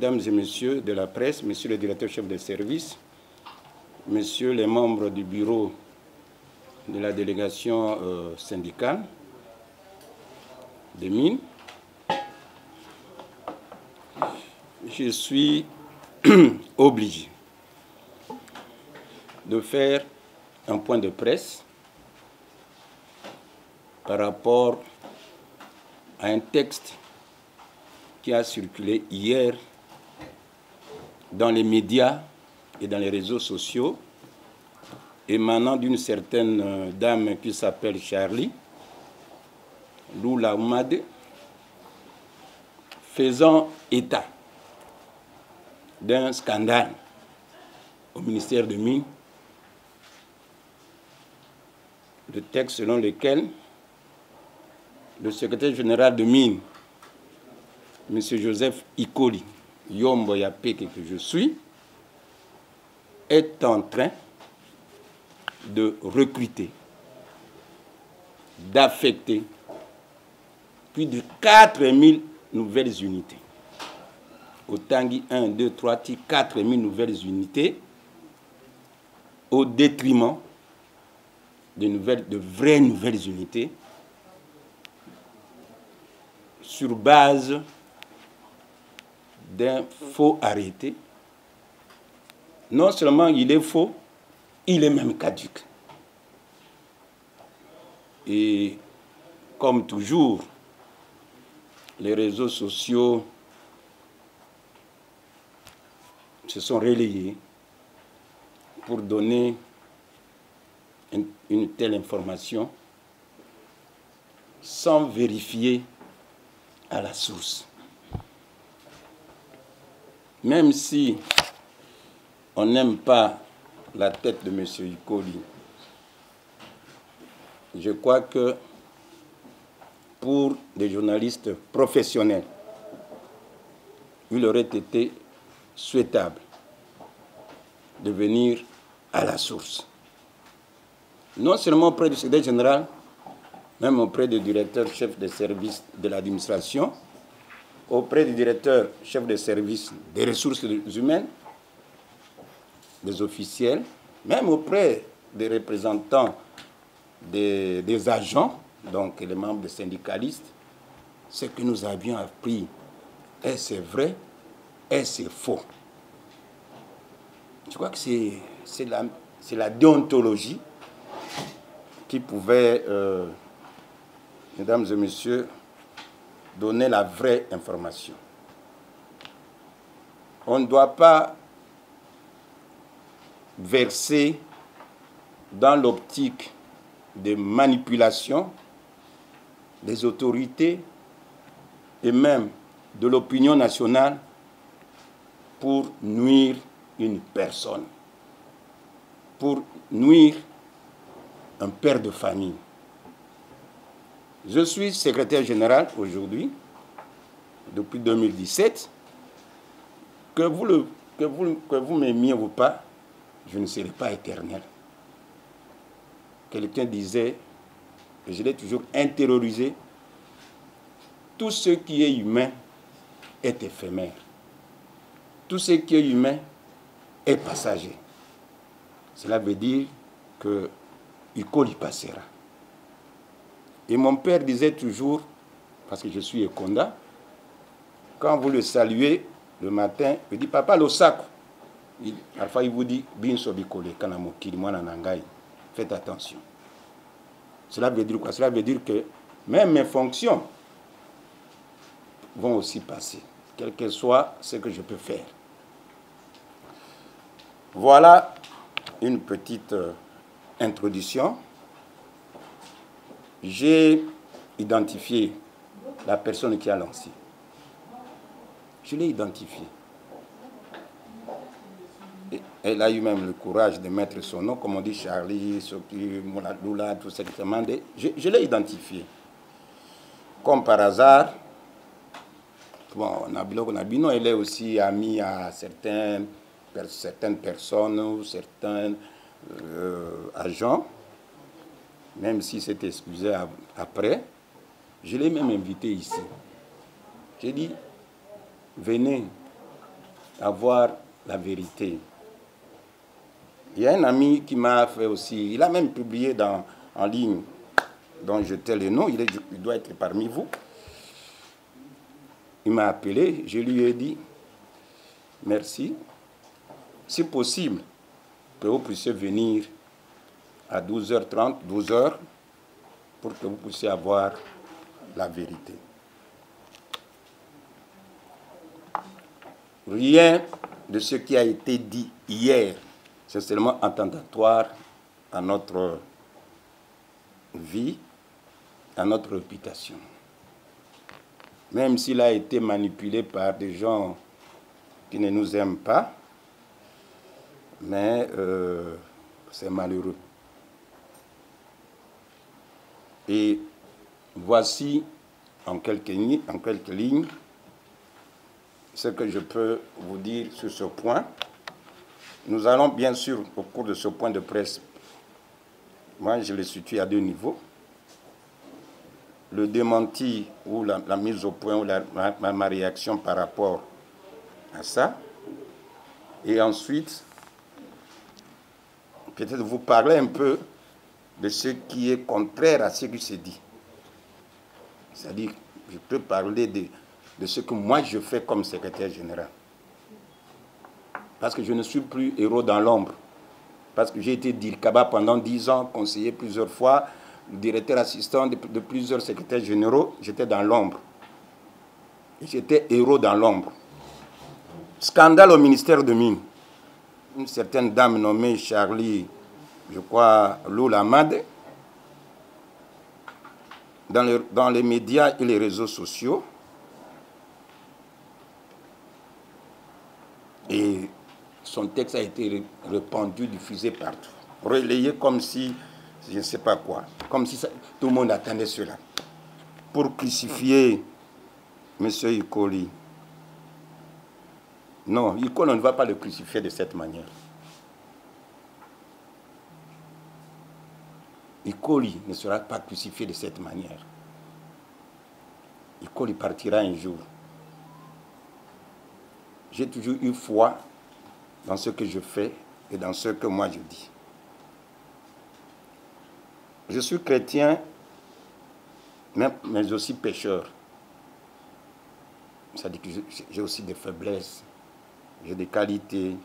mesdames et messieurs de la presse, monsieur le directeur chef de service, messieurs les membres du bureau de la délégation syndicale des mines, je suis obligé de faire un point de presse par rapport à un texte qui a circulé hier dans les médias et dans les réseaux sociaux, émanant d'une certaine dame qui s'appelle Charlie Lula Oumade, faisant état d'un scandale au ministère des Mines, le texte selon lequel le secrétaire général de Mines, M. Joseph Ikoli Yombo Yapeke, que je suis, est en train de recruter, d'affecter plus de 4000 nouvelles unités. Au Tanguy 1, 2, 3, 4000 nouvelles unités au détriment de vraies nouvelles unités sur base d'un faux arrêté. Non seulement il est faux, il est même caduc. Et comme toujours, les réseaux sociaux se sont relayés pour donner une telle information sans vérifier à la source. Même si on n'aime pas la tête de M. Ikoli, je crois que pour des journalistes professionnels, il aurait été souhaitable de venir à la source. Non seulement auprès du secrétaire général, même auprès du directeur chef de service de l'administration, auprès du directeur chef de service des ressources humaines, des officiels, même auprès des représentants des agents, donc les membres des syndicalistes, ce que nous avions appris, est-ce vrai, est-ce faux? Je crois que c'est la déontologie qui pouvait, mesdames et messieurs, donner la vraie information. On ne doit pas verser dans l'optique de manipulation des autorités et même de l'opinion nationale pour nuire une personne, pour nuire un père de famille. Je suis secrétaire général aujourd'hui, depuis 2017. Que vous m'aimiez ou pas, je ne serai pas éternel. Quelqu'un disait, et je l'ai toujours intériorisé, tout ce qui est humain est éphémère. Tout ce qui est humain est passager. Cela veut dire que Ikoli passera. Et mon père disait toujours, parce que je suis Ekonda, quand vous le saluez le matin, il dit, papa, le sac. Parfois, il vous dit, Binso Bikole, Kanamokili, Mwana Nangai. Faites attention. Cela veut dire quoi? Cela veut dire que même mes fonctions vont aussi passer, quel que soit ce que je peux faire. Voilà une petite introduction. J'ai identifié la personne qui a lancé. Je l'ai identifiée. Elle a eu même le courage de mettre son nom, comme on dit Charlie, Sopi, Mouladoula, tout ça qui demandait. Je l'ai identifié. Comme par hasard, bon, Nabino, elle est aussi amie à certaines personnes ou certains agents, même si s'est excusé après. Je l'ai même invité ici. J'ai dit, venez, avoir la vérité. Il y a un ami qui m'a fait aussi, il a même publié en ligne, dont je tais le nom, il doit être parmi vous. Il m'a appelé, je lui ai dit, merci, si possible, que vous puissiez venir à 12h30, 12h, pour que vous puissiez avoir la vérité. Rien de ce qui a été dit hier, c'est seulement attentatoire à notre vie, à notre réputation. Même s'il a été manipulé par des gens qui ne nous aiment pas, mais c'est malheureux. Et voici en quelques lignes ce que je peux vous dire sur ce point. Nous allons bien sûr, au cours de ce point de presse, moi je le situe à deux niveaux. Le démenti ou la mise au point ou ma réaction par rapport à ça. Et ensuite, peut-être vous parler un peu de ce qui est contraire à ce qui se dit. C'est-à-dire, je peux parler de ce que moi je fais comme secrétaire général. Parce que je ne suis plus héros dans l'ombre. Parce que j'ai été DIRCABA pendant 10 ans, conseiller plusieurs fois, directeur assistant de plusieurs secrétaires généraux, j'étais dans l'ombre. Et j'étais héros dans l'ombre. Scandale au ministère de Mines. Une certaine dame nommée Charlie, je crois, Loulamade, dans les médias et les réseaux sociaux. Et son texte a été répandu, diffusé partout, relayé comme si, je ne sais pas quoi, comme si tout le monde attendait cela, pour crucifier M. Ikoli. Non, Ikoli, on ne va pas le crucifier de cette manière. Ikoli ne sera pas crucifié de cette manière. Ikoli partira un jour. J'ai toujours eu foi dans ce que je fais et dans ce que moi je dis. Je suis chrétien, mais aussi pécheur. C'est-à-dire que j'ai aussi des faiblesses, j'ai des qualités,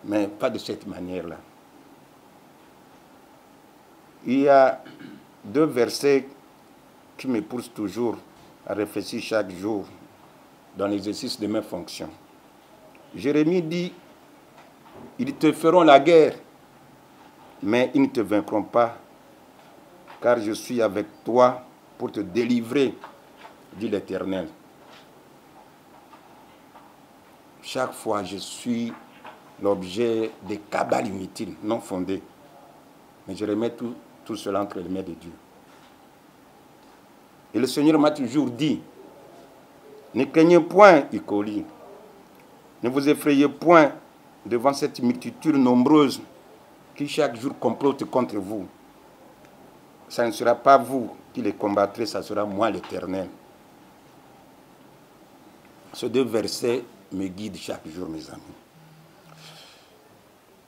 mais pas de cette manière-là. Il y a deux versets qui me poussent toujours à réfléchir chaque jour dans l'exercice de mes fonctions. Jérémie dit, ils te feront la guerre, mais ils ne te vaincront pas, car je suis avec toi pour te délivrer, dit l'Éternel. Chaque fois, je suis l'objet des cabales inutiles, non fondées. Mais je remets tout cela entre les mains de Dieu. Et le Seigneur m'a toujours dit, ne craignez point, Ikoli, ne vous effrayez point devant cette multitude nombreuse qui chaque jour complote contre vous. Ça ne sera pas vous qui les combattrez, ça sera moi l'Éternel. Ces deux versets me guident chaque jour, mes amis.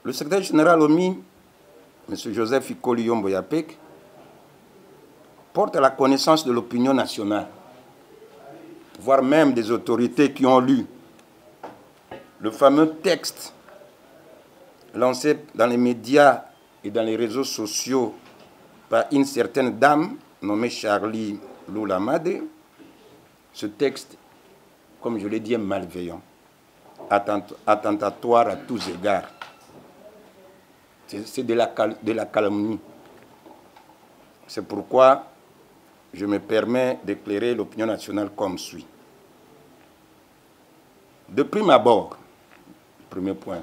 Le secrétaire général OMI, M. Joseph Ikoli Yombo-Yapek, porte à la connaissance de l'opinion nationale, voire même des autorités qui ont lu le fameux texte lancé dans les médias et dans les réseaux sociaux par une certaine dame nommée Charlie Loulamade. Ce texte, comme je l'ai dit, est malveillant, attentatoire à tous égards. C'est de la calomnie. C'est pourquoi je me permets d'éclairer l'opinion nationale comme suit. De prime abord, premier point,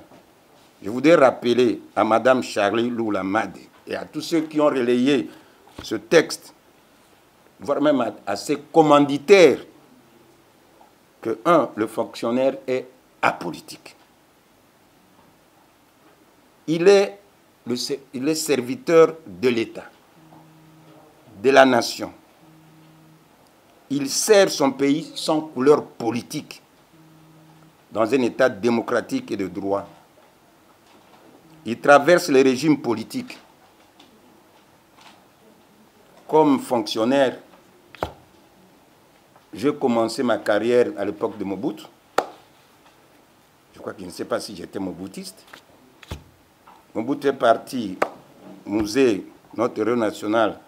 je voudrais rappeler à Mme Charlie Loulamade et à tous ceux qui ont relayé ce texte, voire même à ses commanditaires, que, le fonctionnaire est apolitique. Il est serviteur de l'État, de la nation. Il sert son pays sans couleur politique. dans un État démocratique et de droit. Il traverse les régimes politiques. Comme fonctionnaire, j'ai commencé ma carrière à l'époque de Mobutu. Je crois qu'il ne sait pas si j'étais moboutiste. Mobutu est parti, Musée, notre héros national,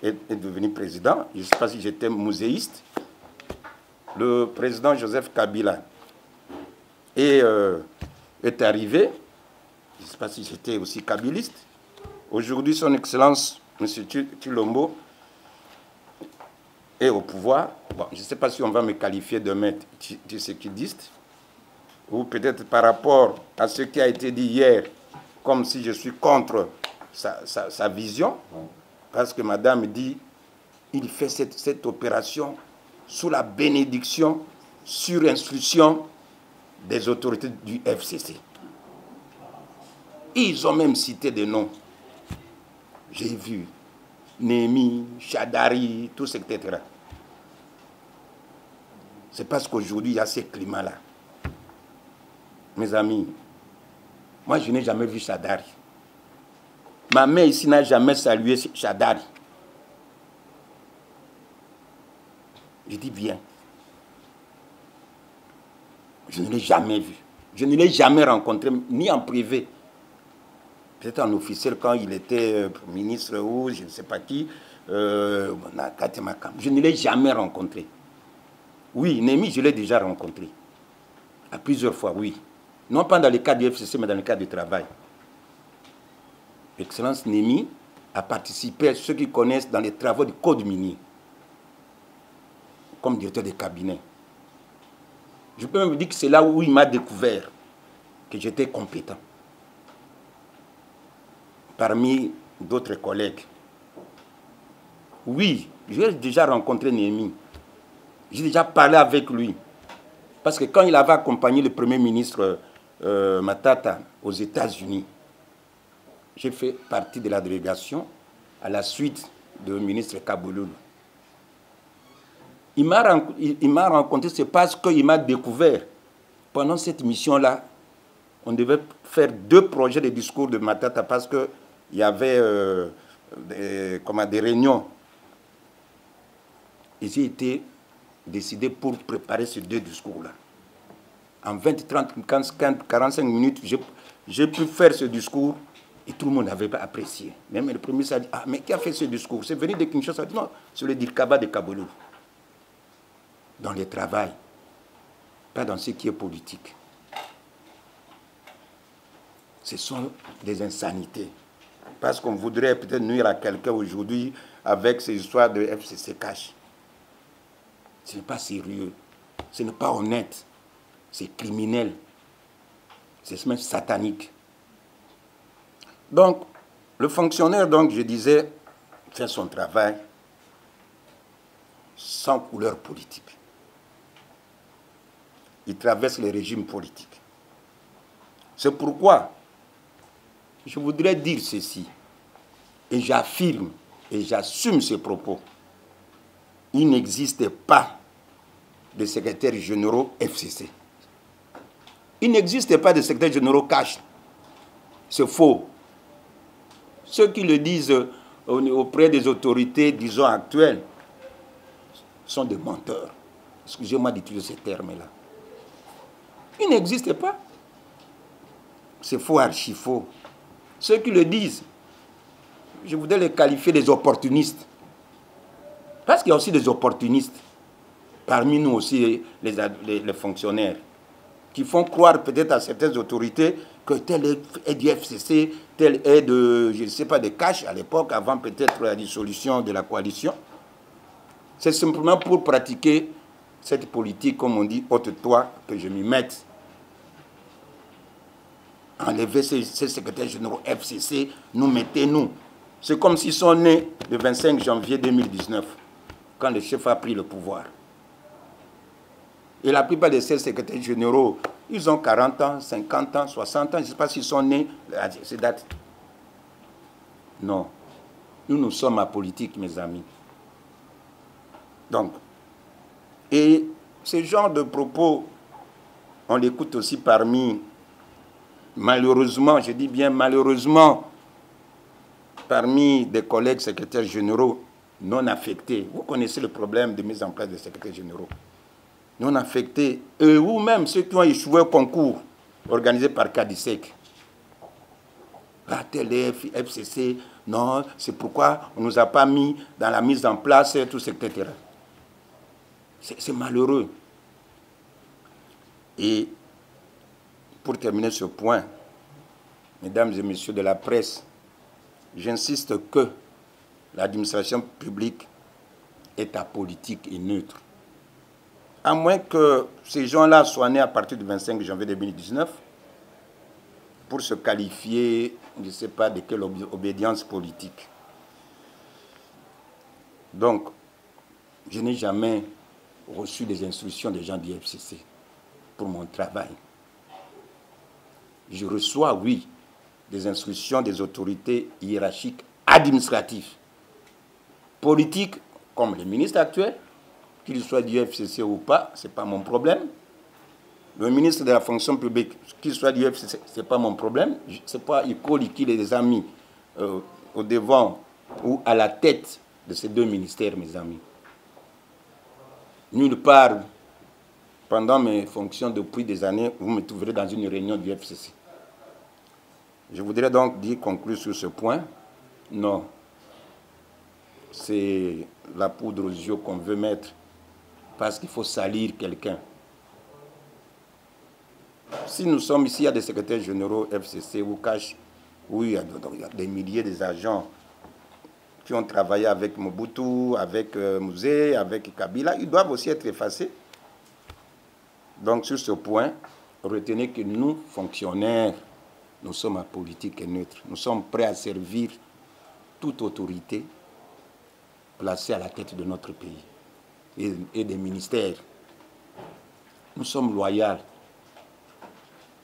est devenu président. Je ne sais pas si j'étais muséiste. Le président Joseph Kabila est arrivé. Je ne sais pas si j'étais aussi kabiliste. Aujourd'hui, son Excellence, M. Tshilombo, est au pouvoir. Bon, je ne sais pas si on va me qualifier de maître tshisekidiste, ou peut-être par rapport à ce qui a été dit hier, comme si je suis contre sa vision, parce que madame dit il fait cette opération sous la bénédiction, sur instruction des autorités du FCC. Ils ont même cité des noms. J'ai vu Némi, Chadari, tout ça, etc. C'est parce qu'aujourd'hui, il y a ces climats-là. Mes amis, moi, je n'ai jamais vu Chadari. Ma mère ici n'a jamais salué Chadari. Je dis bien. Je ne l'ai jamais vu. Je ne l'ai jamais rencontré, ni en privé. Peut-être en officiel quand il était ministre ou je ne sais pas qui. Je ne l'ai jamais rencontré. Oui, Némi, je l'ai déjà rencontré. À plusieurs fois, oui. Non pas dans le cadre du FCC, mais dans le cadre du travail. Excellence Némi a participé, ceux qui connaissent, dans les travaux du Code minier, comme directeur de cabinet. Je peux même dire que c'est là où il m'a découvert que j'étais compétent. Parmi d'autres collègues. Oui, j'ai déjà rencontré Némi. J'ai déjà parlé avec lui. Parce que quand il avait accompagné le Premier ministre Matata aux États-Unis, j'ai fait partie de la délégation à la suite du ministre Kabouloulou. Il m'a rencontré, c'est parce qu'il m'a découvert. Pendant cette mission-là, on devait faire 2 projets de discours de Matata parce qu'il y avait des réunions. Et j'ai été décidé pour préparer ces 2 discours-là. En 20, 30, 45 minutes, j'ai pu faire ce discours et tout le monde n'avait pas apprécié. Même le Premier ministre a dit, ah, mais qui a fait ce discours? C'est venu de Kinshasa. Il a dit, non, c'est le Dirkaba de Kabouloulou. Dans le travail, pas dans ce qui est politique. Ce sont des insanités. Parce qu'on voudrait peut-être nuire à quelqu'un aujourd'hui avec ces histoires de FCC cash. Ce n'est pas sérieux, ce n'est pas honnête, c'est criminel, c'est même satanique. Donc, le fonctionnaire, donc, je disais, fait son travail sans couleur politique. Il traverse les régimes politiques. C'est pourquoi je voudrais dire ceci, et j'affirme et j'assume ces propos. Il n'existe pas de secrétaires généraux FCC. Il n'existe pas de secrétaires généraux cash. C'est faux. Ceux qui le disent auprès des autorités, disons, actuelles, sont des menteurs. Excusez-moi d'utiliser ces termes-là. Il n'existe pas. C'est faux, archi faux. Ceux qui le disent, je voudrais les qualifier des opportunistes. Parce qu'il y a aussi des opportunistes, parmi nous aussi les fonctionnaires, qui font croire peut-être à certaines autorités que tel est du FCC, tel est de, je ne sais pas, de cash à l'époque, avant peut-être la dissolution de la coalition. C'est simplement pour pratiquer cette politique, comme on dit, ôte-toi que je m'y mette. Enlever ces secrétaires généraux FCC, nous mettez-nous. C'est comme s'ils sont nés le 25 janvier 2019, quand le chef a pris le pouvoir. Et la plupart de ces secrétaires généraux, ils ont 40 ans, 50 ans, 60 ans, je ne sais pas s'ils sont nés à ces dates. Non. Nous sommes apolitiques, mes amis. Donc, et ce genre de propos on l'écoute aussi parmi, malheureusement, je dis bien malheureusement, parmi des collègues secrétaires généraux non affectés. Vous connaissez le problème de mise en place des secrétaires généraux non affectés, ou même ceux qui ont échoué au concours organisé par Cadisec. La TLF, FCC, non, c'est pourquoi on ne nous a pas mis dans la mise en place, tout, etc. C'est malheureux. Et pour terminer ce point, mesdames et messieurs de la presse, j'insiste que l'administration publique est apolitique et neutre. À moins que ces gens-là soient nés à partir du 25 janvier 2019 pour se qualifier, je ne sais pas de quelle obédience politique. Donc, je n'ai jamais reçu des instructions des gens du FCC pour mon travail. Je reçois, oui, des instructions des autorités hiérarchiques administratives. Politiques, comme le ministre actuel, qu'il soit du FCC ou pas, ce n'est pas mon problème. Le ministre de la fonction publique, qu'il soit du FCC, ce n'est pas mon problème. Ce n'est pas Icoli qui les a mis au devant ou à la tête de ces deux ministères, mes amis. Nulle part, pendant mes fonctions depuis des années, vous me trouverez dans une réunion du FCC. Je voudrais donc conclure sur ce point. Non, c'est la poudre aux yeux qu'on veut mettre parce qu'il faut salir quelqu'un. Si nous sommes ici, il y a des secrétaires généraux FCC ou CACH, où il y a des milliers d'agents qui ont travaillé avec Mobutu, avec Mouzé, avec Kabila, ils doivent aussi être effacés. Donc sur ce point, retenez que nous, fonctionnaires, nous sommes apolitiques et neutres. Nous sommes prêts à servir toute autorité placée à la tête de notre pays et des ministères. Nous sommes loyaux.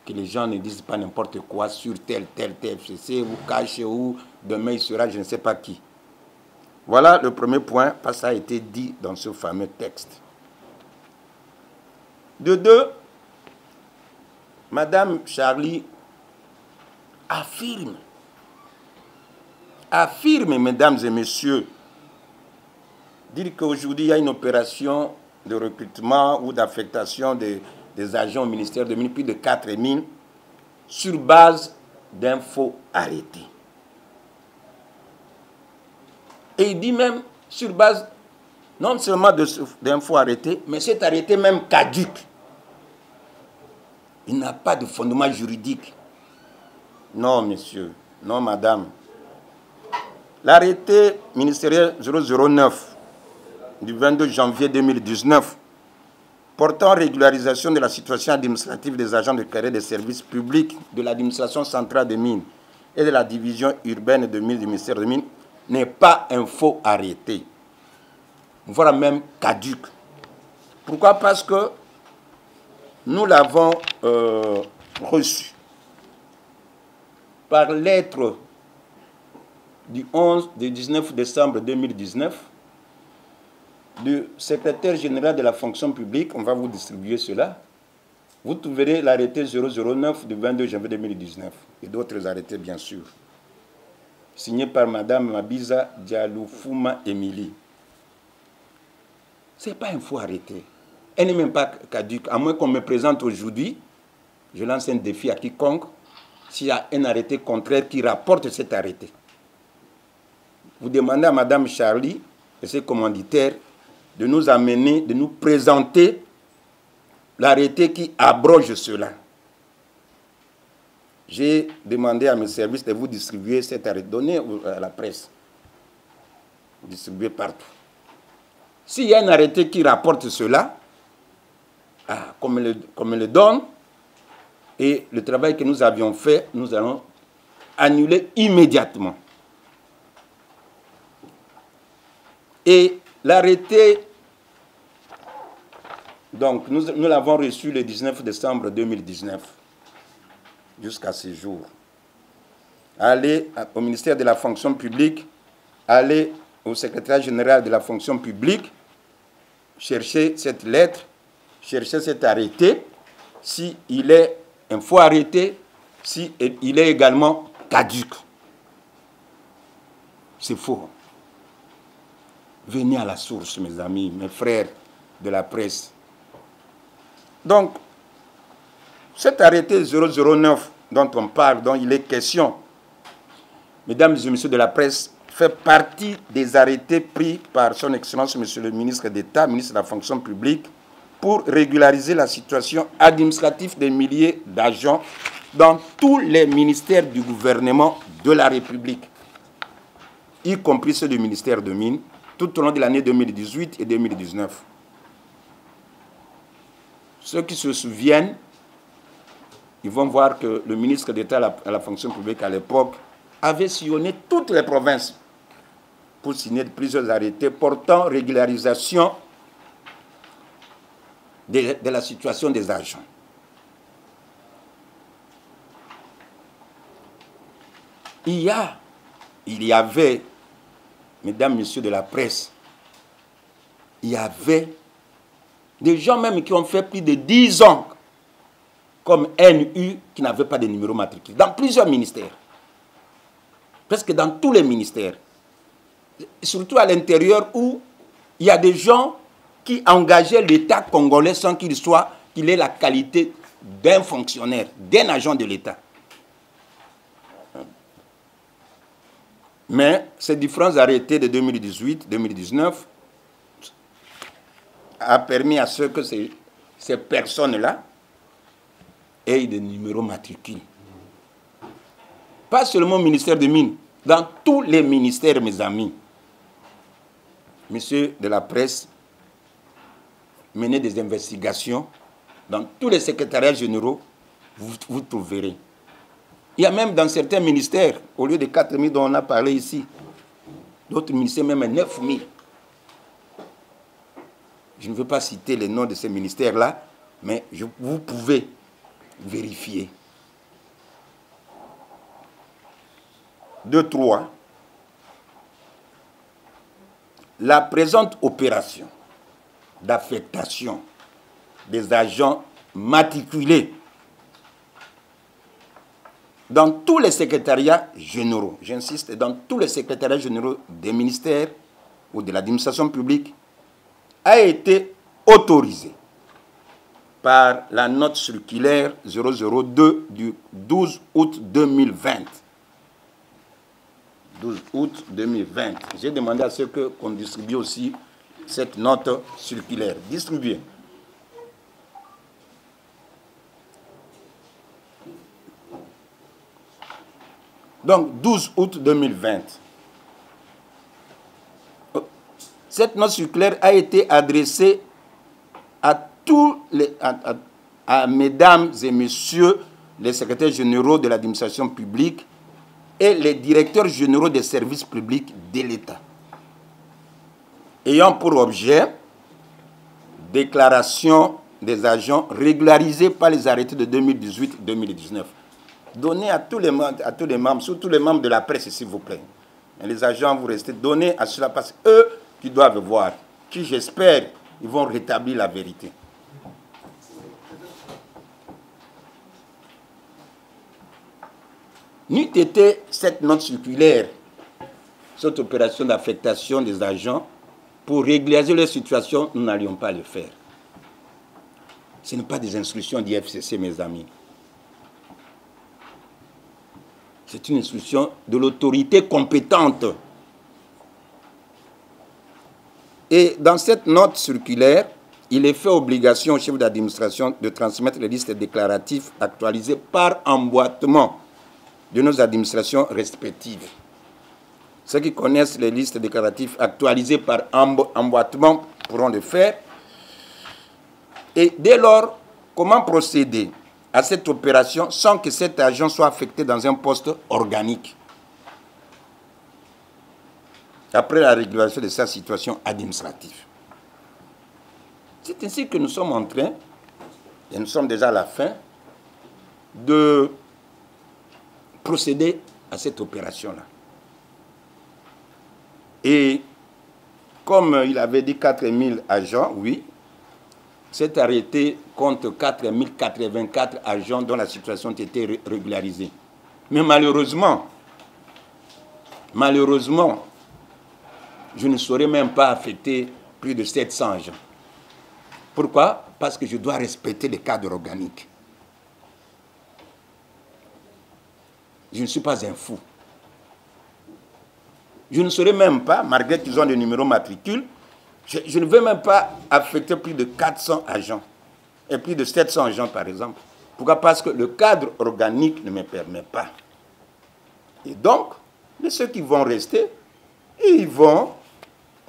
Que les gens ne disent pas n'importe quoi sur tel FCC ou caché ou demain il sera je ne sais pas qui. Voilà le premier point, parce que ça a été dit dans ce fameux texte. De deux, Madame Charlie affirme, mesdames et messieurs, dire qu'aujourd'hui il y a une opération de recrutement ou d'affectation des agents au ministère de Mines, plus de 4000, sur base d'infos arrêtées. Et il dit même sur base non seulement d'infos arrêtées, mais cet arrêté même caduque. Il n'a pas de fondement juridique. Non, monsieur, non, madame. L'arrêté ministériel 009 du 22 janvier 2019 portant régularisation de la situation administrative des agents de carrière des services publics de l'administration centrale des mines et de la division urbaine de mines du ministère des Mines n'est pas un faux arrêté, voire même caduque. Pourquoi? Parce que nous l'avons reçu par lettre du 19 décembre 2019 du secrétaire général de la fonction publique. On va vous distribuer cela. Vous trouverez l'arrêté 009 du 22 janvier 2019 et d'autres arrêtés, bien sûr, signé par Mme Mabiza Dialoufuma Émilie. Ce n'est pas un faux arrêté. Elle n'est même pas caduque. À moins qu'on me présente aujourd'hui, je lance un défi à quiconque, s'il y a un arrêté contraire qui rapporte cet arrêté. Vous demandez à Mme Charlie et ses commanditaires de nous amener, de nous présenter l'arrêté qui abroge cela. J'ai demandé à mes services de vous distribuer cet arrêté, donner à la presse, distribuer partout. S'il y a un arrêté qui rapporte cela, qu'on me le donne, et le travail que nous avions fait, nous allons annuler immédiatement. Et l'arrêté, donc nous l'avons reçu le 19 décembre 2019, jusqu'à ce jour. Allez au ministère de la fonction publique, allez au secrétaire général de la fonction publique, chercher cette lettre, chercher cet arrêté. s'il est un faux arrêté, s'il est également caduc. C'est faux. Venez à la source, mes amis, mes frères de la presse. Donc, cet arrêté 009 dont on parle, dont il est question, mesdames et messieurs de la presse, fait partie des arrêtés pris par son Excellence, Monsieur le ministre d'État, ministre de la fonction publique, pour régulariser la situation administrative des milliers d'agents dans tous les ministères du gouvernement de la République, y compris ceux du ministère de Mines, tout au long de l'année 2018 et 2019. Ceux qui se souviennent, ils vont voir que le ministre d'État à la fonction publique à l'époque avait sillonné toutes les provinces pour signer plusieurs arrêtés portant régularisation de la situation des agents. Il y avait, mesdames, messieurs de la presse, il y avait des gens même qui ont fait plus de 10 ans comme NU qui n'avaient pas de numéro matricule, dans plusieurs ministères, presque dans tous les ministères, surtout à l'intérieur où il y a des gens qui engageaient l'État congolais sans qu'il ait la qualité d'un fonctionnaire, d'un agent de l'État. Mais ces différents arrêtés de 2018-2019 a permis à ceux que ces personnes-là aient des numéros matricules. Pas seulement au ministère des Mines, dans tous les ministères, mes amis. Messieurs de la presse, menez des investigations dans tous les secrétariats généraux, vous trouverez. Il y a même dans certains ministères, au lieu de 4 000 dont on a parlé ici, d'autres ministères même à 9 000. Je ne veux pas citer les noms de ces ministères-là, mais vous pouvez vérifier. 2, 3. La présente opération d'affectation des agents matriculés dans tous les secrétariats généraux, j'insiste, dans tous les secrétariats généraux des ministères ou de l'administration publique, a été autorisée par la note circulaire 002 du 12 août 2020. 12 août 2020. J'ai demandé à ceux qu'on distribue aussi cette note circulaire. Distribuée. Donc, 12 août 2020. Cette note circulaire a été adressée à mesdames et messieurs les secrétaires généraux de l'administration publique et les directeurs généraux des services publics de l'État, ayant pour objet déclaration des agents régularisés par les arrêtés de 2018-2019. Donnez à tous les membres, surtout les membres de la presse, s'il vous plaît. Et les agents, vous restez, donnez à cela, parce qu'eux qui doivent voir, qui j'espère, ils vont rétablir la vérité. N'eût été cette note circulaire, cette opération d'affectation des agents, pour régulariser leur situation, nous n'allions pas le faire. Ce n'est pas des instructions d'IFCC, mes amis. C'est une instruction de l'autorité compétente. Et dans cette note circulaire, il est fait obligation au chef d'administration de transmettre les listes déclaratives actualisées par emboîtement de nos administrations respectives. Ceux qui connaissent les listes déclaratives actualisées par emboîtement pourront le faire. Et dès lors, comment procéder à cette opération sans que cet agent soit affecté dans un poste organique après la régulation de sa situation administrative? C'est ainsi que nous sommes en train, et nous sommes déjà à la fin, de procéder à cette opération-là. Et comme il avait dit 4 000 agents, oui, cet arrêté compte 4084 agents dont la situation a été régularisée. Mais malheureusement, je ne saurais même pas affecter plus de 700 agents. Pourquoi? Parce que je dois respecter les cadres organiques. Je ne suis pas un fou. Je ne saurais même pas, malgré qu'ils ont des numéros matricules, je ne veux même pas affecter plus de 400 agents. Et plus de 700 agents, par exemple. Pourquoi? Parce que le cadre organique ne me permet pas. Et donc, ceux qui vont rester, ils vont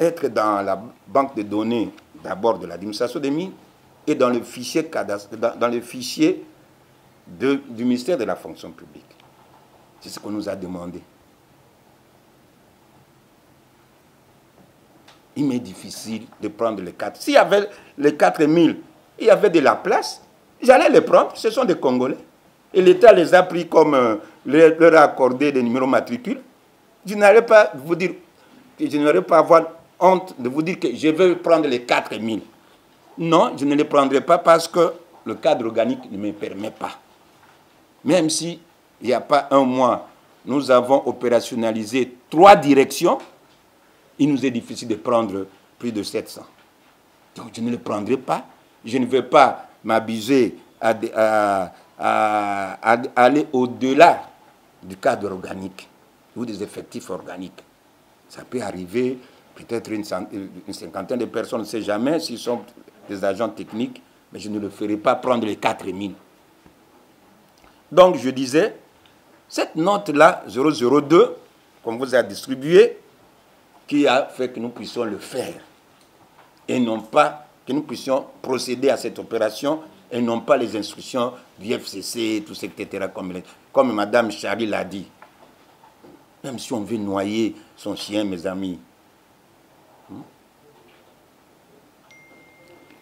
être dans la banque de données, d'abord de l'administration des mines, et dans le fichier, du ministère de la fonction publique. C'est ce qu'on nous a demandé. Il m'est difficile de prendre les 4. S'il y avait les 4000, il y avait de la place, j'allais les prendre. Ce sont des Congolais. Et l'État les a pris comme leur a accordé des numéros matricules. Je n'allais pas vous dire, je n'aurais pas avoir honte de vous dire que je vais prendre les 4000. Non, je ne les prendrai pas parce que le cadre organique ne me permet pas. Même si il n'y a pas un mois, nous avons opérationnalisé 3 directions, il nous est difficile de prendre plus de 700. Donc je ne les prendrai pas. Je ne vais pas m'abuser à aller au-delà du cadre organique ou des effectifs organiques. Ça peut arriver, peut-être une cinquantaine de personnes, on ne sait jamais s'ils sont des agents techniques, mais je ne le ferai pas prendre les 4000. Donc je disais, cette note-là, 002, qu'on vous a distribuée, qui a fait que nous puissions le faire, et non pas que nous puissions procéder à cette opération, et non pas les instructions du FCC, tout ce, etc., comme Mme Charlie l'a dit. Même si on veut noyer son chien, mes amis.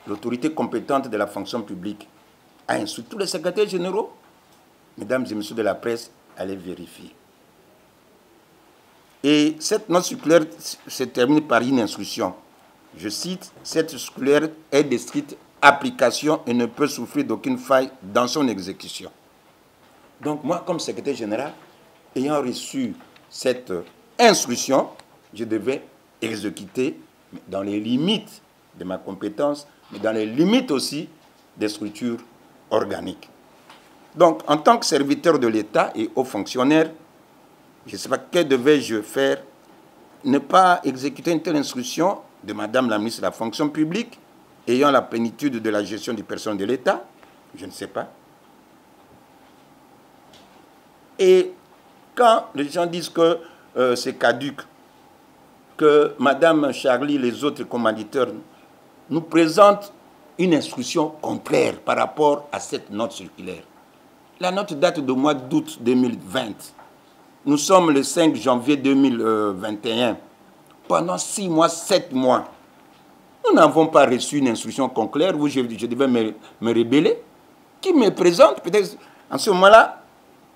L'autorité compétente de la fonction publique a instruit tous les secrétaires généraux. Mesdames et messieurs de la presse, allez vérifier. Et cette note circulaire se termine par une instruction. Je cite, « Cette circulaire est de stricte application et ne peut souffrir d'aucune faille dans son exécution. » Donc moi, comme secrétaire général, ayant reçu cette instruction, je devais exécuter dans les limites de ma compétence, mais dans les limites aussi des structures organiques. Donc, en tant que serviteur de l'État et haut fonctionnaire, je ne sais pas que devais-je faire, ne pas exécuter une telle instruction de Madame la ministre de la fonction publique, ayant la plénitude de la gestion du personnel de l'État, je ne sais pas. Et quand les gens disent que c'est caduc, que Madame Charlie et les autres commanditeurs nous présentent une instruction contraire par rapport à cette note circulaire. La note date du mois d'août 2020. Nous sommes le 5 janvier 2021. Pendant 6 mois, 7 mois, nous n'avons pas reçu une instruction concrète où je devais me rebeller. Qui me présente, peut-être en ce moment-là,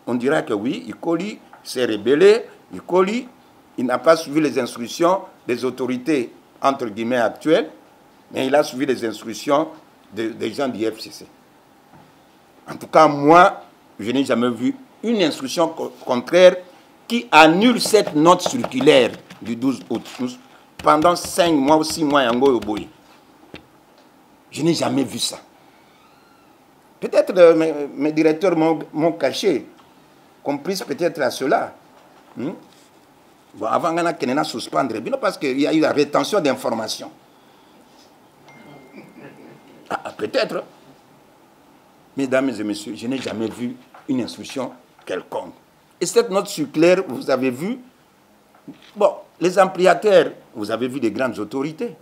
on dira que oui, Ikoli s'est rebellé, Ikoli, il n'a pas suivi les instructions des autorités, entre guillemets, actuelles, mais il a suivi les instructions des gens du FCC. En tout cas, moi, je n'ai jamais vu une instruction contraire qui annule cette note circulaire du 12 août. Pendant 5 mois ou 6 mois, je n'ai jamais vu ça. Peut-être mes directeurs m'ont caché, complice peut-être à cela. Bon, avant qu'on ait suspendre, parce qu'il y a eu la rétention d'informations. Peut-être. Mesdames et messieurs, je n'ai jamais vu une instruction quelconque. Et cette note circulaire, vous avez vu, bon, les ampliataires, vous avez vu des grandes autorités,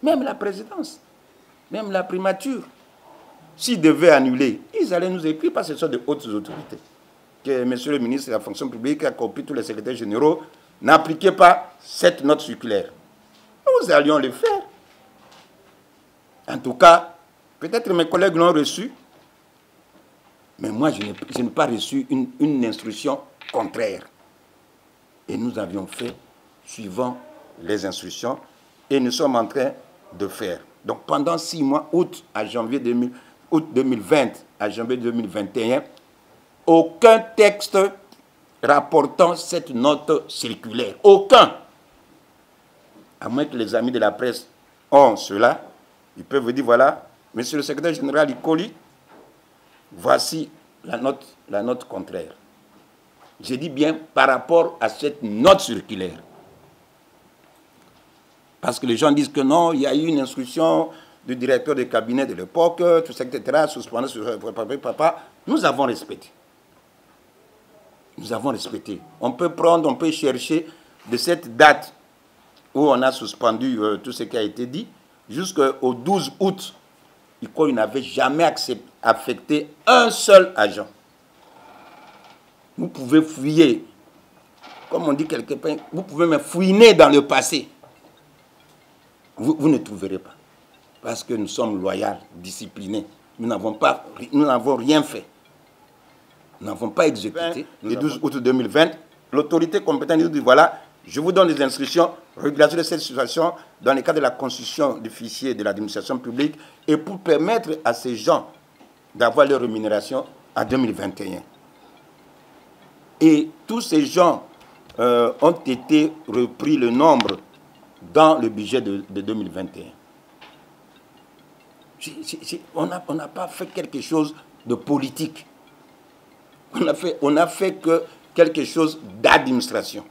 même la présidence, même la primature. S'ils devaient annuler, ils allaient nous écrire parce que ce sont de hautes autorités. Que monsieur le ministre de la fonction publique a compris, tous les secrétaires généraux, n'appliquez pas cette note circulaire. Nous allions le faire. En tout cas, peut-être mes collègues l'ont reçu, mais moi, je n'ai pas reçu une instruction contraire. Et nous avions fait suivant les instructions et nous sommes en train de faire. Donc pendant 6 mois, août 2020 à janvier 2021, aucun texte rapportant cette note circulaire. Aucun. À moins que les amis de la presse ont cela, ils peuvent vous dire, voilà, monsieur le secrétaire général Ikoli, voici la note contraire. Je dis bien par rapport à cette note circulaire. Parce que les gens disent que non, il y a eu une instruction du directeur de cabinet de l'époque, tout ça, etc., suspendu, papa. Nous avons respecté. Nous avons respecté. On peut prendre, on peut chercher de cette date où on a suspendu tout ce qui a été dit, jusqu'au 12 août, il n'avait jamais affecté un seul agent. Vous pouvez fouiller, comme on dit quelque part, vous pouvez me fouiner dans le passé. Vous ne trouverez pas. Parce que nous sommes loyaux, disciplinés. Nous n'avons rien fait. Nous n'avons pas exécuté. Le 12 août 2020, l'autorité compétente nous dit, voilà, je vous donne des instructions, régulation de cette situation dans le cadre de la constitution du fichier de l'administration publique et pour permettre à ces gens d'avoir leur rémunération en 2021. Et tous ces gens ont été repris le nombre dans le budget de 2021. On n'a pas fait quelque chose de politique. On a fait que quelque chose d'administration.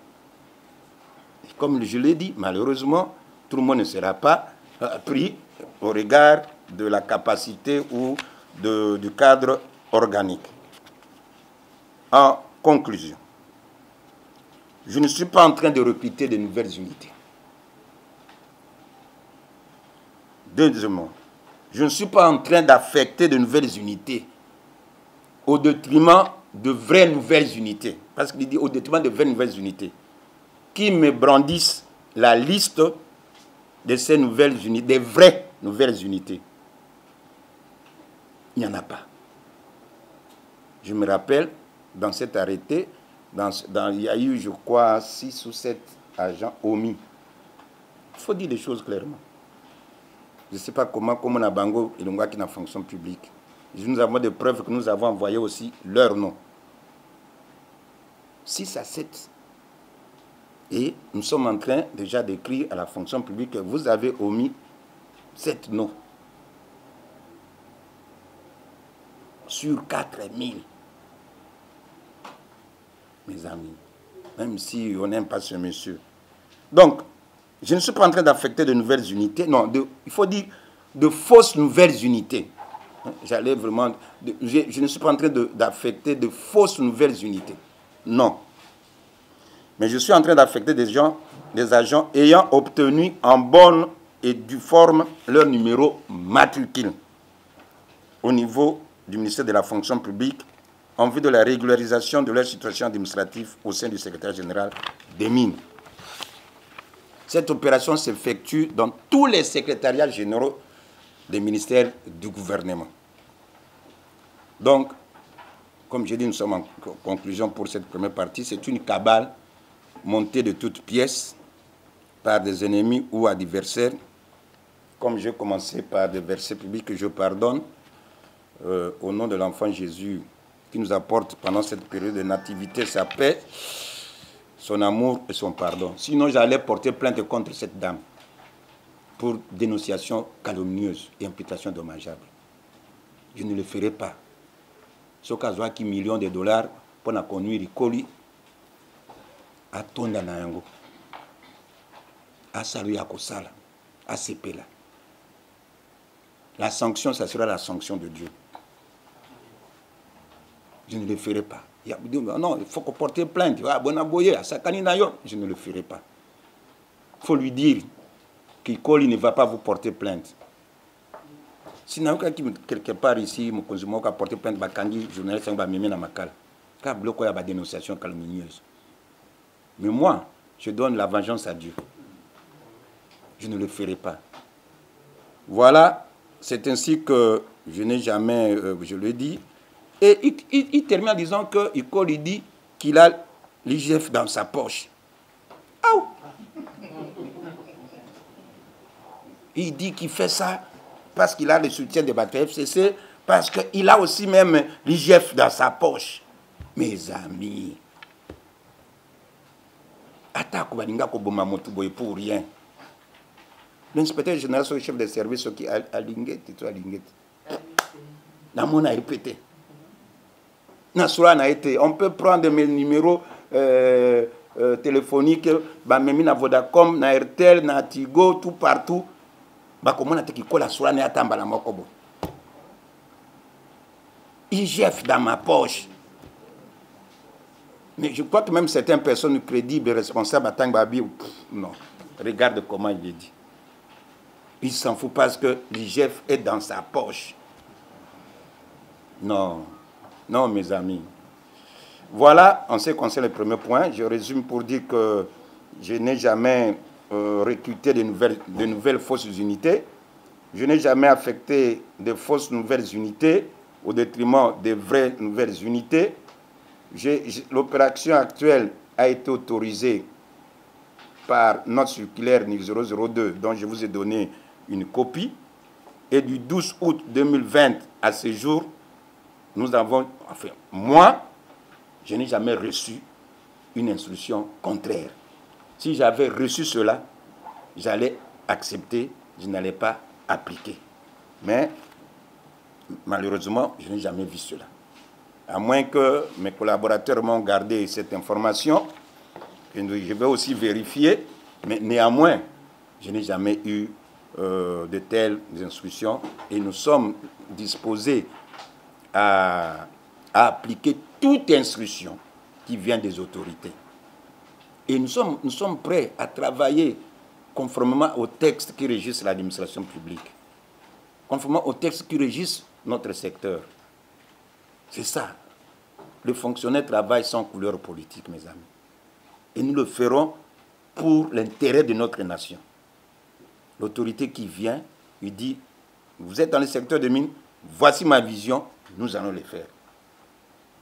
Comme je l'ai dit, malheureusement, tout le monde ne sera pas pris au regard de la capacité ou du cadre organique. En conclusion, je ne suis pas en train de recruter de nouvelles unités. Deuxièmement, je ne suis pas en train d'affecter de nouvelles unités au détriment de vraies nouvelles unités. Parce qu'il dit au détriment de vraies nouvelles unités. Qui me brandissent la liste de ces nouvelles unités, des vraies nouvelles unités. Il n'y en a pas. Je me rappelle, dans cet arrêté, il y a eu, je crois, 6 ou 7 agents omis. Il faut dire les choses clairement. Je ne sais pas comment Nabango et Lungwa qui est en fonction publique. Nous avons des preuves que nous avons envoyées aussi leur nom. 6 à 7. Et nous sommes en train déjà d'écrire à la fonction publique que vous avez omis 7 noms. Sur 4000. Mes amis. Même si on n'aime pas ce monsieur. Donc, je ne suis pas en train d'affecter de nouvelles unités. Non, il faut dire de fausses nouvelles unités. J'allais vraiment... Je ne suis pas en train d'affecter de fausses nouvelles unités. Non. Mais je suis en train d'affecter des agents ayant obtenu en bonne et due forme leur numéro matricule au niveau du ministère de la fonction publique en vue de la régularisation de leur situation administrative au sein du secrétaire général des mines. Cette opération s'effectue dans tous les secrétariats généraux des ministères du gouvernement. Donc, comme j'ai dit, nous sommes en conclusion pour cette première partie. C'est une cabale montée de toutes pièces par des ennemis ou adversaires. Comme j'ai commencé par des versets publics que je pardonne, au nom de l'enfant Jésus, qui nous apporte pendant cette période de nativité sa paix, son amour et son pardon. Sinon, j'allais porter plainte contre cette dame pour dénonciation calomnieuse et imputation dommageable. Je ne le ferai pas. Ce cas qui millions de dollars pour la conduire Ikoli à Tonda Nayango, à Salu Akosala, à Sepela. La sanction, ça sera la sanction de Dieu. Je ne le ferai pas. Non, il faut qu'on porte plainte. Je ne le ferai pas. Il faut lui dire qu'Ikoli ne va pas vous porter plainte. Sinon, quelque part ici, mon consumo a porté plainte, Bakandi, journaliste, va m'aimer dans ma cale. Car bloqué à la dénonciation calomnieuse. Mais moi, je donne la vengeance à Dieu. Je ne le ferai pas. Voilà, c'est ainsi que je n'ai jamais, je le dis. Et il termine en disant qu'il dit qu'il a l'IGF dans sa poche. Ah! Il dit qu'il fait ça parce qu'il a le soutien de Bata FCC, parce qu'il a aussi même l'IGF dans sa poche. Mes amis, attaque pour rien. L'inspecteur général, le chef de service, qui a Linguette, tout à Linguette. On a répété. On peut prendre mes numéros téléphoniques, même na Vodacom, na Airtel, na Tigo, tout partout. Comment on a dit que la soirée n'est pas à Mokobo. IGF dans ma poche. Mais je crois que même certaines personnes crédibles, responsables à Tangbabi, non. Regarde comment il est dit. Il s'en fout parce que l'IGF est dans sa poche. Non, non, mes amis. Voilà, en ce qui concerne le premier point. Je résume pour dire que je n'ai jamais recruté de nouvelles fausses unités. Je n'ai jamais affecté de fausses nouvelles unités au détriment des vraies nouvelles unités. L'opération actuelle a été autorisée par notre circulaire 002 dont je vous ai donné une copie. Et du 12 août 2020 à ce jour, nous avons, enfin, moi, je n'ai jamais reçu une instruction contraire. Si j'avais reçu cela, j'allais accepter, je n'allais pas appliquer. Mais, malheureusement, je n'ai jamais vu cela. À moins que mes collaborateurs m'ont gardé cette information, que je vais aussi vérifier, mais néanmoins, je n'ai jamais eu de telles instructions et nous sommes disposés à appliquer toute instruction qui vient des autorités. Et nous sommes prêts à travailler conformément aux textes qui régissent l'administration publique, conformément aux textes qui régissent notre secteur. C'est ça. Le fonctionnaire travaille sans couleur politique, mes amis. Et nous le ferons pour l'intérêt de notre nation. L'autorité qui vient, il dit, vous êtes dans le secteur des mines, voici ma vision, nous allons le faire.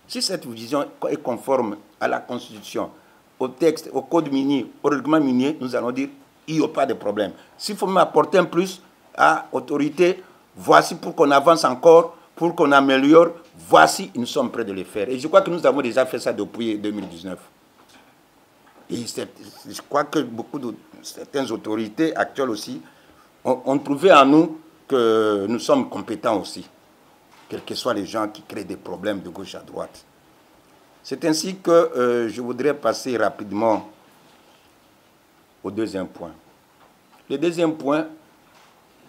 Si cette vision est conforme à la Constitution, au texte, au code minier, au règlement minier, nous allons dire, il n'y a pas de problème. S'il faut m'apporter un plus à l'autorité, voici pour qu'on avance encore, pour qu'on améliore, voici, nous sommes prêts de le faire. Et je crois que nous avons déjà fait ça depuis 2019. Et je crois que certaines autorités actuelles aussi ont trouvé en nous que nous sommes compétents aussi, quels que soient les gens qui créent des problèmes de gauche à droite. C'est ainsi que je voudrais passer rapidement au deuxième point. Le deuxième point,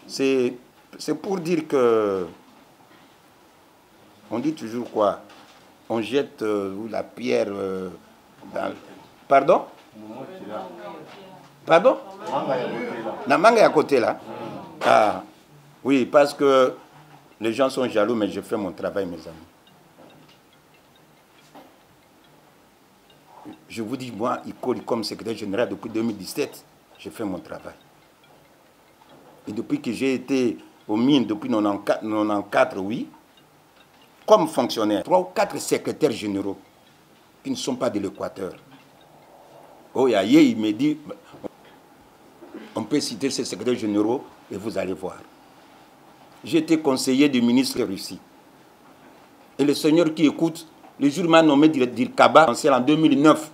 c'est pour dire que on dit toujours quoi? On jette la pierre dans... Pardon? Pardon? La manga est à côté là. Ah, oui, parce que les gens sont jaloux, mais je fais mon travail, mes amis. Je vous dis, moi, comme secrétaire général depuis 2017, je fais mon travail. Et depuis que j'ai été aux mines, depuis 1994, oui, comme fonctionnaire, 3 ou 4 secrétaires généraux qui ne sont pas de l'Équateur. Oh, il me dit, on peut citer ces secrétaires généraux et vous allez voir. J'ai été conseiller du ministre Russie. Et le seigneur qui écoute, le jour m'a nommé Dirkaba en 2009.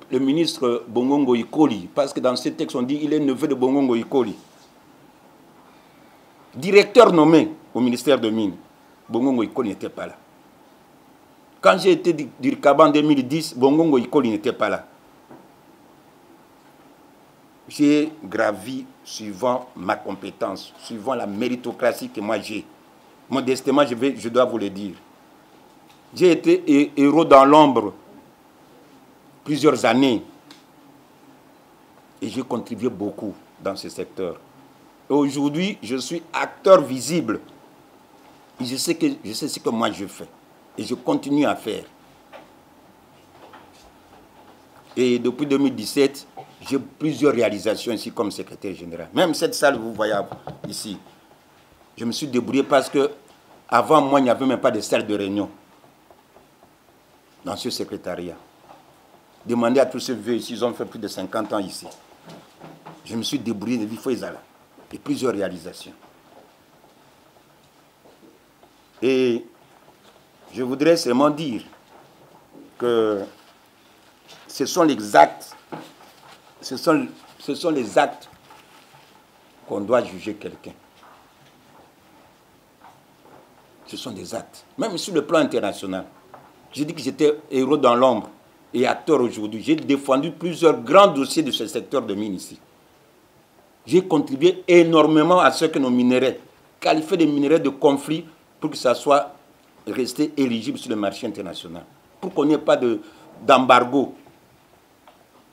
Le ministre Bongongo Ikoli, parce que dans ce texte on dit qu'il est neveu de Bongongo Ikoli. Directeur nommé au ministère de Mines, Bongongo Ikoli n'était pas là. Quand j'ai été Dirkaba en 2010, Bongongo Ikoli n'était pas là. J'ai gravi suivant ma compétence, suivant la méritocratie que moi j'ai. Modestement, je dois vous le dire. J'ai été héros dans l'ombre plusieurs années et j'ai contribué beaucoup dans ce secteur. Et aujourd'hui, je suis acteur visible. Et je sais ce que moi je fais et je continue à faire. Et depuis 2017, j'ai plusieurs réalisations ici comme secrétaire général. Même cette salle, vous voyez ici, je me suis débrouillé parce que avant moi, il n'y avait même pas de salle de réunion dans ce secrétariat. Demandez à tous ces vieux ici, ils ont fait plus de 50 ans ici. Je me suis débrouillé de Vifoizala et plusieurs réalisations. Et je voudrais seulement dire que ce sont les actes, ce sont les actes qu'on doit juger quelqu'un. Ce sont des actes. Même sur le plan international. J'ai dit que j'étais héros dans l'ombre et acteur aujourd'hui. J'ai défendu plusieurs grands dossiers de ce secteur de mines ici. J'ai contribué énormément à ce que nos minerais, qualifiés de minerais de conflit, pour que ça soit resté éligible sur le marché international. Pour qu'on n'ait pas d'embargo.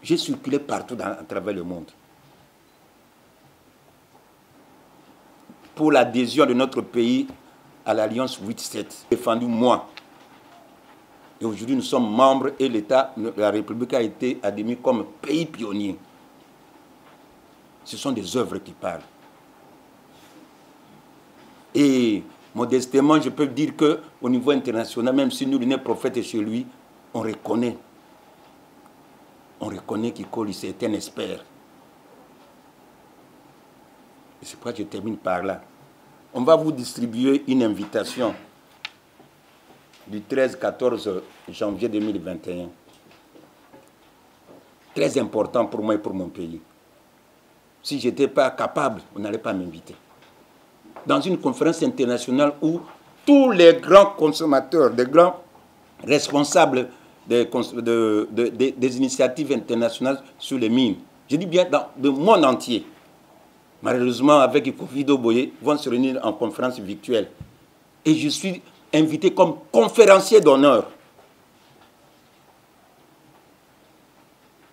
J'ai circulé partout à travers le monde. Pour l'adhésion de notre pays à l'Alliance 8-7, défendu moi. Et aujourd'hui, nous sommes membres et l'État, la République a été admis comme pays pionnier. Ce sont des œuvres qui parlent. Et modestement, je peux dire qu'au niveau international, même si nous sommes prophètes chez lui, on reconnaît qu'Ikoli, c'est un expert. Et c'est pourquoi je termine par là. On va vous distribuer une invitation du 13-14 janvier 2021. Très important pour moi et pour mon pays. Si je n'étais pas capable, on n'allait pas m'inviter. Dans une conférence internationale où tous les grands consommateurs, des grands responsables des initiatives internationales sur les mines, je dis bien dans le monde entier, malheureusement avec Ikofido Boye, vont se réunir en conférence virtuelle. Et je suis invité comme conférencier d'honneur.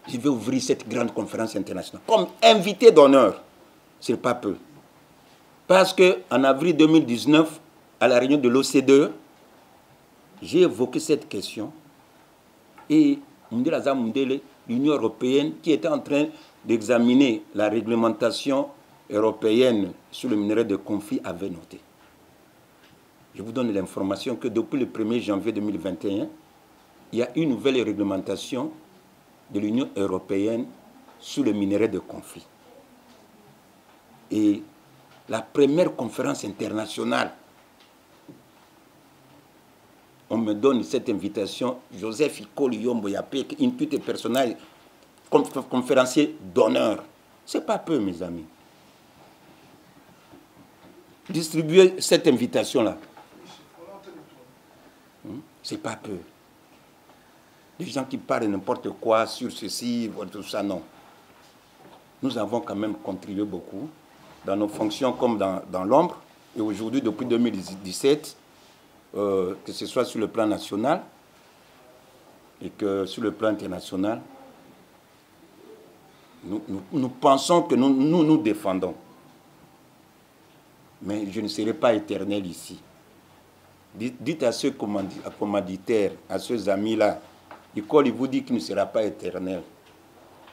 Je vais ouvrir cette grande conférence internationale comme invité d'honneur. Ce n'est pas peu. Parce qu'en avril 2019, à la réunion de l'OCDE, j'ai évoqué cette question. Et l'Union européenne, qui était en train d'examiner la réglementation européenne sur le minerai de conflit, avait noté. Je vous donne l'information que depuis le 1er janvier 2021, il y a une nouvelle réglementation de l'Union européenne sur le minerai de conflit. Et la première conférence internationale, on me donne cette invitation, Joseph Ikoli Yombo Yapé, une petite personnage, conférencier d'honneur. Ce n'est pas peu, mes amis. Distribuer cette invitation-là, c'est pas peu. Les gens qui parlent n'importe quoi sur ceci, tout ça, non. Nous avons quand même contribué beaucoup dans nos fonctions comme dans l'ombre. Et aujourd'hui, depuis 2017, que ce soit sur le plan national et que sur le plan international, nous pensons que nous défendons. Mais je ne serai pas éternel ici. Dites à ceux commanditaires, à ceux amis-là, il vous dit qu'il ne sera pas éternel.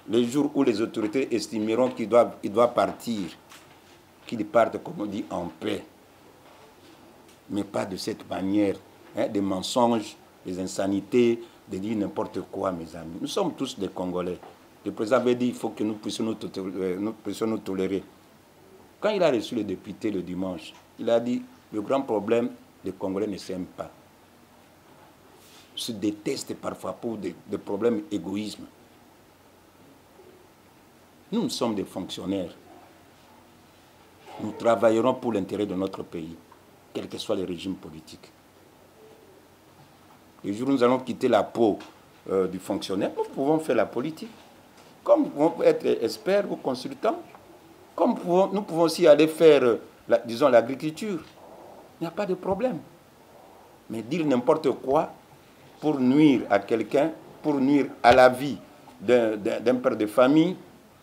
Le jour où les autorités estimeront qu'il doit partir, qu'il parte, comme on dit, en paix. Mais pas de cette manière, hein, des mensonges, des insanités, de dire n'importe quoi, mes amis. Nous sommes tous des Congolais. Le président avait dit qu'il faut que nous puissions nous tolérer. Quand il a reçu le député le dimanche, il a dit le grand problème, les Congolais ne s'aiment pas. Se détestent parfois pour des problèmes d'égoïsme. Nous sommes des fonctionnaires. Nous travaillerons pour l'intérêt de notre pays, quel que soit le régime politique. Le jour où nous allons quitter la peau du fonctionnaire, nous pouvons faire la politique. Comme nous pouvons être experts ou consultants, comme nous pouvons aussi aller faire, disons, l'agriculture. Il n'y a pas de problème. Mais dire n'importe quoi pour nuire à quelqu'un, pour nuire à la vie d'un père de famille,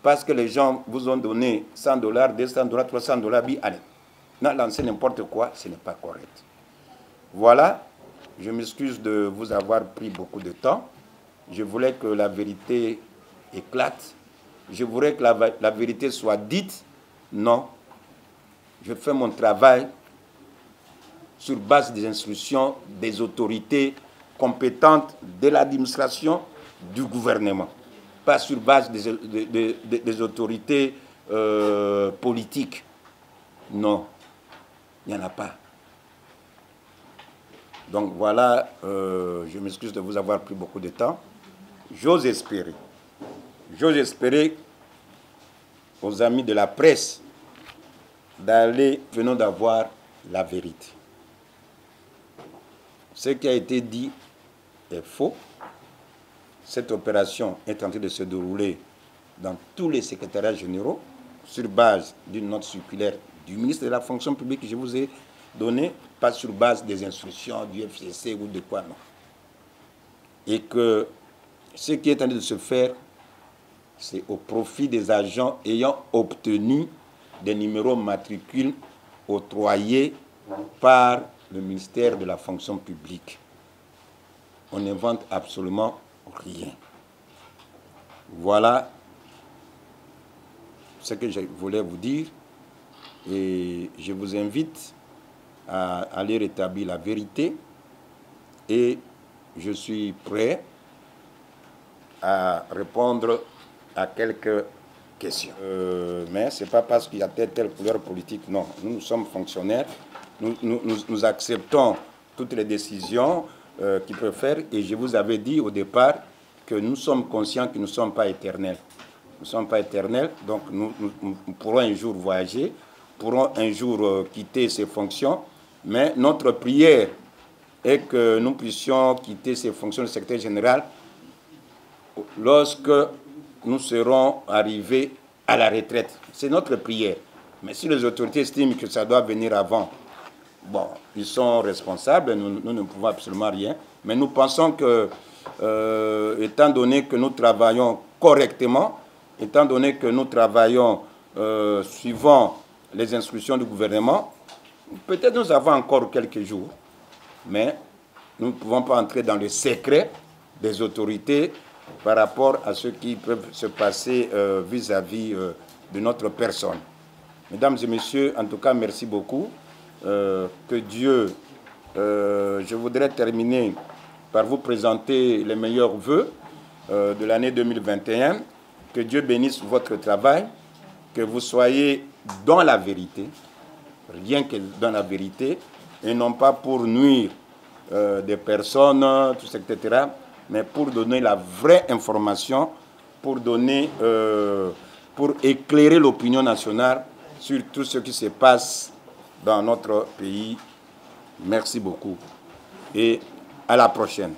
parce que les gens vous ont donné $100, $200, $300, allez, lancer n'importe quoi, ce n'est pas correct. Voilà, je m'excuse de vous avoir pris beaucoup de temps. Je voulais que la vérité éclate. Je voudrais que la vérité soit dite. Non, je fais mon travail sur base des instructions des autorités compétentes de l'administration, du gouvernement. pas sur base des autorités politiques. Non, il n'y en a pas. Donc voilà, je m'excuse de vous avoir pris beaucoup de temps. J'ose espérer aux amis de la presse venons d'avoir la vérité. Ce qui a été dit est faux. Cette opération est en train de se dérouler dans tous les secrétariats généraux sur base d'une note circulaire du ministre de la fonction publique que je vous ai donnée, pas sur base des instructions du FCC ou de quoi, non. Et que ce qui est en train de se faire, c'est au profit des agents ayant obtenu des numéros matricules octroyés par le ministère de la fonction publique. On n'invente absolument rien. Voilà ce que je voulais vous dire. Et je vous invite à aller rétablir la vérité. Et je suis prêt à répondre à quelques questions. Mais ce n'est pas parce qu'il y a telle couleur politique, non. Nous sommes fonctionnaires, nous acceptons toutes les décisions qu'ils peuvent faire. Et je vous avais dit au départ que nous sommes conscients que nous ne sommes pas éternels. Nous ne sommes pas éternels, donc nous pourrons un jour voyager, pourrons un jour quitter ces fonctions, mais notre prière est que nous puissions quitter ces fonctions de secrétaire général lorsque nous serons arrivés à la retraite. C'est notre prière. Mais si les autorités estiment que ça doit venir avant, bon, ils sont responsables, nous ne pouvons absolument rien. Mais nous pensons que, étant donné que nous travaillons correctement, étant donné que nous travaillons suivant les instructions du gouvernement, peut-être nous avons encore quelques jours, mais nous ne pouvons pas entrer dans le secret des autorités par rapport à ce qui peut se passer vis-à-vis de notre personne. Mesdames et messieurs, en tout cas, merci beaucoup. Que Dieu, je voudrais terminer par vous présenter les meilleurs vœux de l'année 2021. Que Dieu bénisse votre travail, que vous soyez dans la vérité, rien que dans la vérité, et non pas pour nuire des personnes, tout ça, etc., mais pour donner la vraie information, pour éclairer l'opinion nationale sur tout ce qui se passe dans notre pays. Merci beaucoup et à la prochaine.